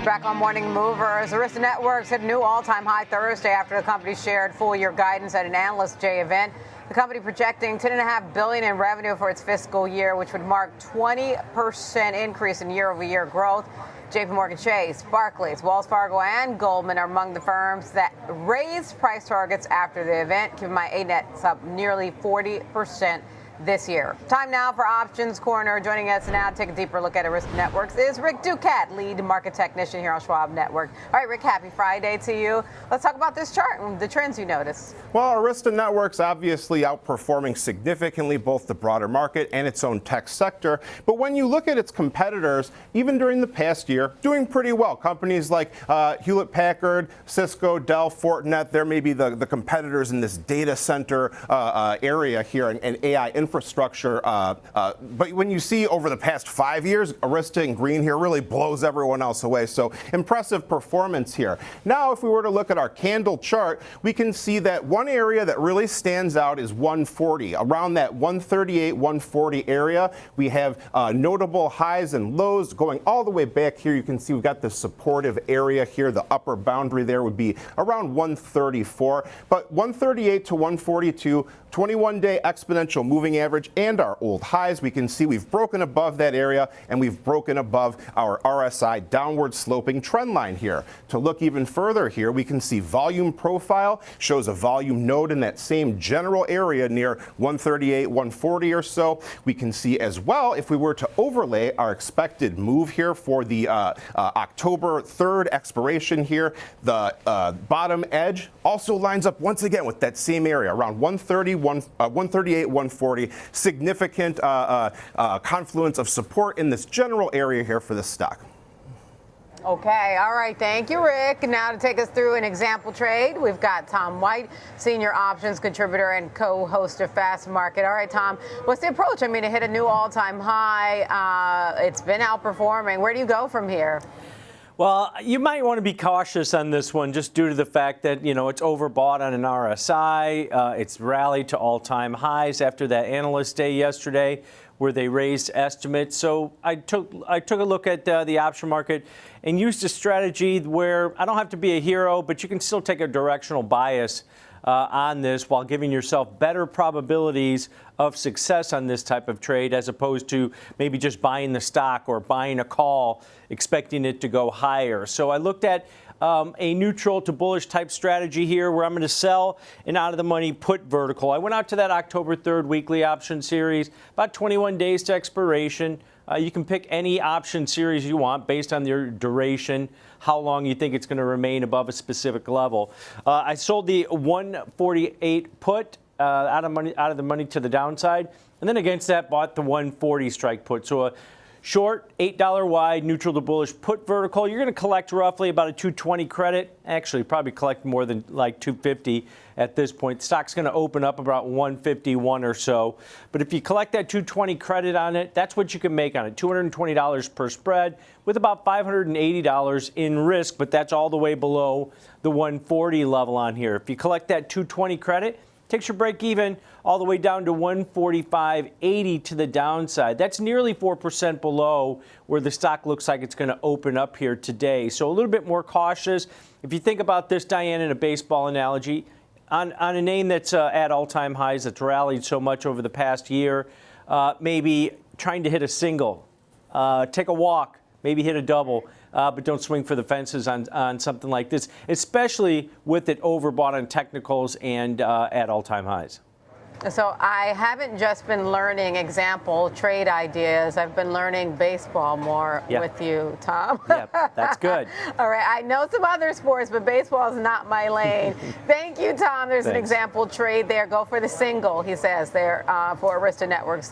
Back on Morning Movers, Arista Networks hit a new all-time high Thursday after the company shared full-year guidance at an Analyst Day event. The company projecting $10.5 billion in revenue for its fiscal year, which would mark 20% increase in year-over-year growth. JPMorgan Chase, Barclays, Wells Fargo, and Goldman are among the firms that raised price targets after the event. Keep in mind, ANET's up nearly 40% this year. Time now for Options Corner. Joining us now to take a deeper look at Arista Networks is Rick Ducat, lead market technician here on Schwab Network. All right, Rick, happy Friday to you. Let's talk about this chart and the trends you noticed. Well, Arista Networks obviously outperforming significantly both the broader market and its own tech sector. But when you look at its competitors, even during the past year, doing pretty well. Companies like Hewlett-Packard, Cisco, Dell, Fortinet, they're maybe the competitors in this data center area here and AI infrastructure. But when you see over the past 5 years, Arista in green here really blows everyone else away. So impressive performance here. Now, if we were to look at our candle chart, we can see that one area that really stands out is 140. Around that 138, 140 area, we have notable highs and lows going all the way back here. You can see we've got this supportive area here. The upper boundary there would be around 134. But 138 to 142, 21-day exponential moving average and our old highs. We can see we've broken above that area and we've broken above our RSI downward sloping trend line here. To look even further here, we can see volume profile shows a volume node in that same general area near 138, 140 or so. We can see as well, if we were to overlay our expected move here for the October 3rd expiration here, the bottom edge also lines up once again with that same area around 138, 140. Significant confluence of support in this general area here for the stock. Okay, all right, thank you, Rick. Now to take us through an example trade, we've got Tom White, senior options contributor and co-host of Fast Market. All right, Tom, what's the approach? I mean, it hit a new all-time high. It's been outperforming. Where do you go from here? Well, you might want to be cautious on this one just due to the fact that, you know, it's overbought on an RSI. It's rallied to all-time highs after that Analyst Day yesterday where they raised estimates. So I took a look at the option market and used a strategy where I don't have to be a hero, but you can still take a directional bias on this while giving yourself better probabilities of success on this type of trade as opposed to maybe just buying the stock or buying a call expecting it to go higher. So I looked at a neutral to bullish type strategy here where I'm going to sell an out of the money put vertical. I went out to that October 3rd weekly option series, about 21 days to expiration. You can pick any option series you want based on your duration, how long you think it's going to remain above a specific level. I sold the 148 put out of the money to the downside, and then against that bought the 140 strike put. So a short, $8 wide, neutral to bullish put vertical. You're going to collect roughly about a 220 credit. Actually, probably collect more than like 250 at this point. The stock's going to open up about 151 or so. But if you collect that 220 credit on it, that's what you can make on it. $220 per spread with about $580 in risk, but that's all the way below the 140 level on here. If you collect that 220 credit, takes your break even all the way down to 145.80 to the downside. That's nearly 4% below where the stock looks like it's going to open up here today. So a little bit more cautious. If you think about this, Diane, in a baseball analogy, on a name that's at all-time highs, that's rallied so much over the past year, maybe trying to hit a single, take a walk, maybe hit a double. But don't swing for the fences on something like this, especially with it overbought on technicals and at all-time highs. So I haven't just been learning example trade ideas. I've been learning baseball more with you, Tom. Yeah, that's good. All right. I know some other sports, but baseball is not my lane. Thank you, Tom. There's an example trade there. Go for the single, he says, there for Arista Networks.